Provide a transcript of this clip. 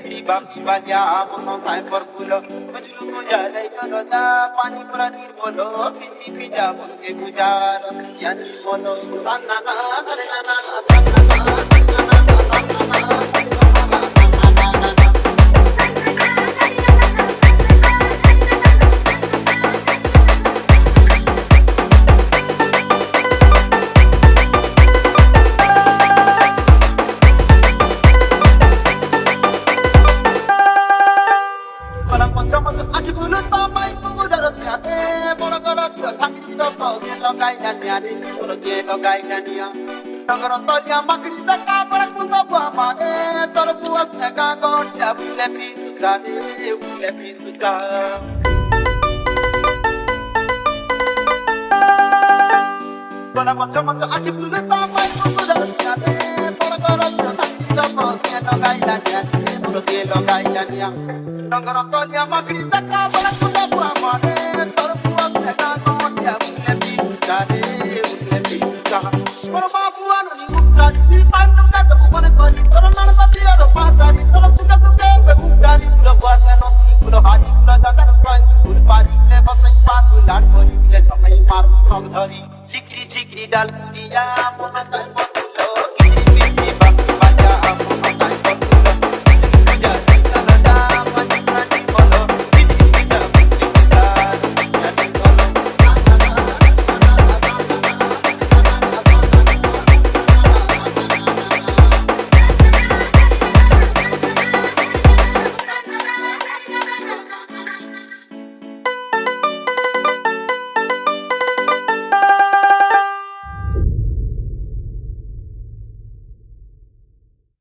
बिक्री बापी बालिया मनो थाय पर फूलो मजलू को जा रही करो दा पानी पर नीर बोलो बिजी पिजा मुझे गुजार यानी बोलो ना ना ना ना ना Nagorotolia magrita kabra kundo pamade tor puas nega gondia bule pisutade bule pisuta Bana macho macho aki bule tamai kundo tiade tor gorotolia magrita pamade gailania bule tielo gailania Nagorotolia magrita kabra kundo pamade tor puas nega gondia bule pisutade bule pisuta Likri chikri dal diya